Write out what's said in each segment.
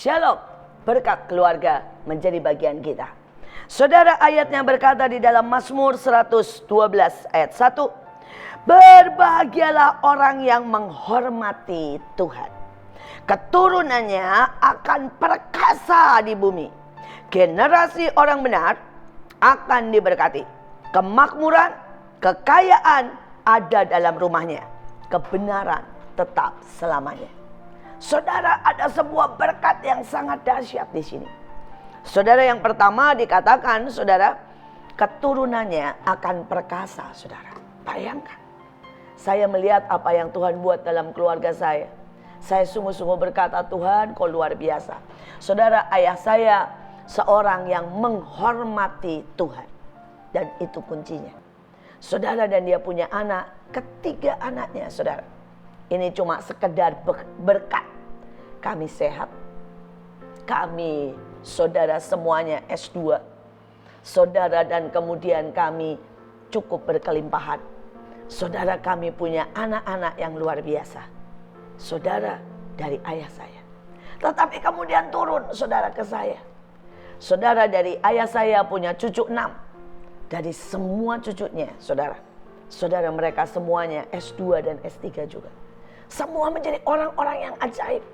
Shalom, berkat keluarga menjadi bagian kita. Saudara, ayatnya berkata di dalam Mazmur 112 ayat 1. Berbahagialah orang yang menghormati Tuhan. Keturunannya akan perkasa di bumi. Generasi orang benar akan diberkati. Kemakmuran, kekayaan ada dalam rumahnya. Kebenaran tetap selamanya. Saudara, ada sebuah berkat yang sangat dahsyat di sini. Saudara, yang pertama dikatakan, saudara, keturunannya akan perkasa. Saudara, bayangkan. Saya melihat apa yang Tuhan buat dalam keluarga saya. Saya sungguh-sungguh berkata, Tuhan, kau luar biasa. Saudara, ayah saya seorang yang menghormati Tuhan. Dan itu kuncinya. Saudara, dan dia punya anak, ketiga anaknya, saudara. Ini cuma sekedar berkat. Kami sehat. Kami, saudara, semuanya S2. Saudara, dan kemudian kami cukup berkelimpahan. Saudara, kami punya anak-anak yang luar biasa. Saudara, dari ayah saya. Tetapi kemudian turun, saudara, ke saya. Saudara, dari ayah saya punya cucu 6. Dari semua cucunya, saudara. Saudara, mereka semuanya S2 dan S3 juga. Semua menjadi orang-orang yang ajaib.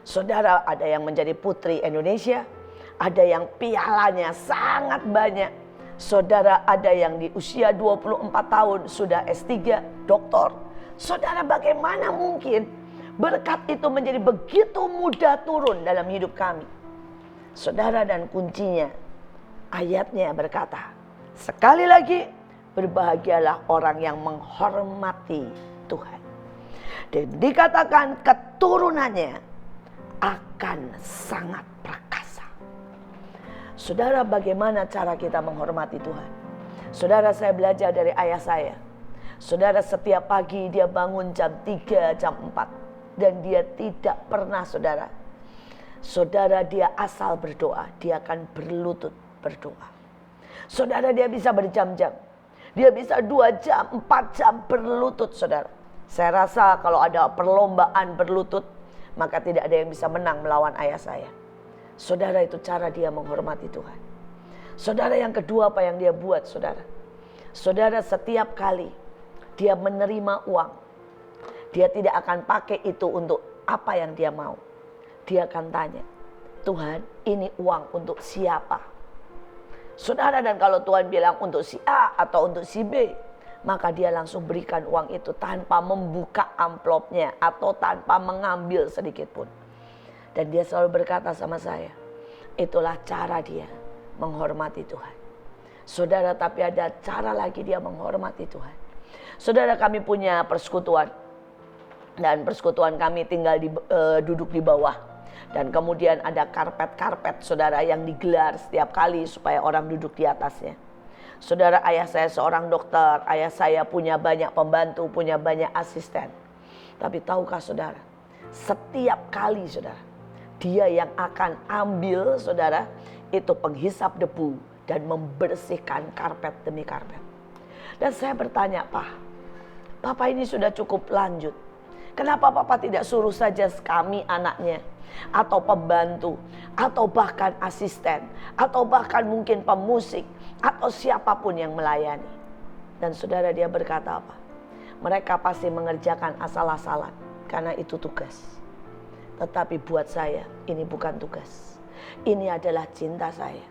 Saudara, ada yang menjadi putri Indonesia. Ada yang pialanya sangat banyak. Saudara, ada yang di usia 24 tahun sudah S3, doktor. Saudara, bagaimana mungkin berkat itu menjadi begitu mudah turun dalam hidup kami? Saudara, dan kuncinya ayatnya berkata, sekali lagi, berbahagialah orang yang menghormati Tuhan. Dan dikatakan keturunannya akan sangat perkasa. Saudara, bagaimana cara kita menghormati Tuhan? Saudara, saya belajar dari ayah saya. Saudara, setiap pagi dia bangun jam 3, jam 4. Dan dia tidak pernah, saudara. Saudara, dia asal berdoa. Dia akan berlutut berdoa. Saudara, dia bisa berjam-jam. Dia bisa 2 jam, 4 jam berlutut, saudara. Saya rasa kalau ada perlombaan berlutut, maka tidak ada yang bisa menang melawan ayah saya. Saudara, itu cara dia menghormati Tuhan. Saudara, yang kedua apa yang dia buat, saudara? Saudara, setiap kali dia menerima uang, dia tidak akan pakai itu untuk apa yang dia mau. Dia akan tanya, Tuhan, ini uang untuk siapa? Saudara, dan kalau Tuhan bilang untuk si A atau untuk si B, maka dia langsung berikan uang itu tanpa membuka amplopnya atau tanpa mengambil sedikit pun. Dan dia selalu berkata sama saya, itulah cara dia menghormati Tuhan. Saudara, tapi ada cara lagi dia menghormati Tuhan. Saudara, kami punya persekutuan. Dan persekutuan kami tinggal duduk di bawah. Dan kemudian ada karpet-karpet, saudara, yang digelar setiap kali supaya orang duduk di atasnya. Saudara, ayah saya seorang dokter. Ayah saya punya banyak pembantu, punya banyak asisten. Tapi tahukah saudara, setiap kali, saudara, dia yang akan ambil, saudara, itu penghisap debu dan membersihkan karpet demi karpet. Dan saya bertanya, Papa ini sudah cukup lanjut. Kenapa Papa tidak suruh saja kami anaknya, atau pembantu, atau bahkan asisten, atau bahkan mungkin pemusik, atau siapapun yang melayani? Dan saudara, dia berkata apa? Mereka pasti mengerjakan asal-asalan, karena itu tugas. Tetapi buat saya, ini bukan tugas. Ini adalah cinta saya.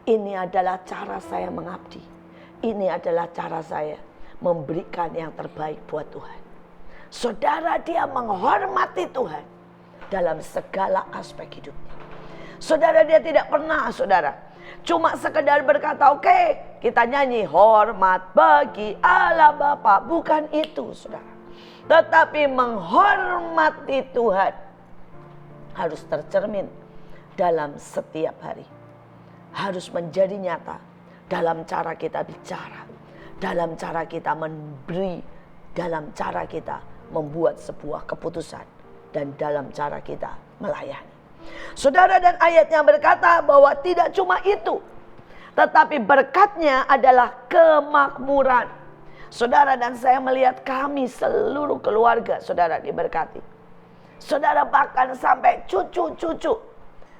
Ini adalah cara saya mengabdi. Ini adalah cara saya memberikan yang terbaik buat Tuhan. Saudara, dia menghormati Tuhan dalam segala aspek hidupnya. Saudara, dia tidak pernah, saudara, cuma sekedar berkata, oke, kita nyanyi hormat bagi Allah Bapa. Bukan itu, saudara. Tetapi menghormati Tuhan harus tercermin dalam setiap hari. Harus menjadi nyata dalam cara kita bicara, dalam cara kita memberi, dalam cara kita membuat sebuah keputusan, dan dalam cara kita melayani. Saudara, dan ayatnya berkata bahwa tidak cuma itu, tetapi berkatnya adalah kemakmuran. Saudara, dan saya melihat kami seluruh keluarga, saudara, diberkati. Saudara, bahkan sampai cucu-cucu.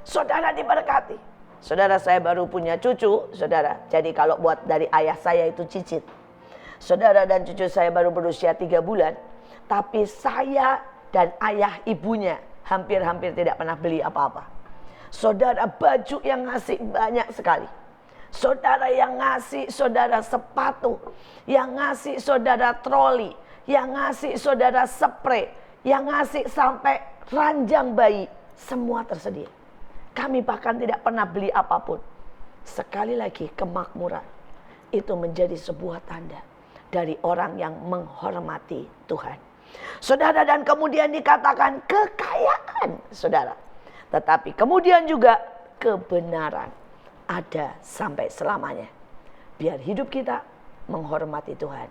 Saudara diberkati. Saudara, saya baru punya cucu, saudara. Jadi kalau buat dari ayah saya itu cicit. Saudara dan cucu saya baru berusia 3 bulan. Tapi saya dan ayah ibunya hampir-hampir tidak pernah beli apa-apa. Saudara, baju yang ngasih banyak sekali. Saudara yang ngasih saudara sepatu. Yang ngasih saudara troli. Yang ngasih saudara spray. Yang ngasih sampai ranjang bayi. Semua tersedia. Kami bahkan tidak pernah beli apapun. Sekali lagi, kemakmuran itu menjadi sebuah tanda dari orang yang menghormati Tuhan. Saudara, dan kemudian dikatakan kekayaan, saudara. Tetapi kemudian juga kebenaran ada sampai selamanya. Biar hidup kita menghormati Tuhan.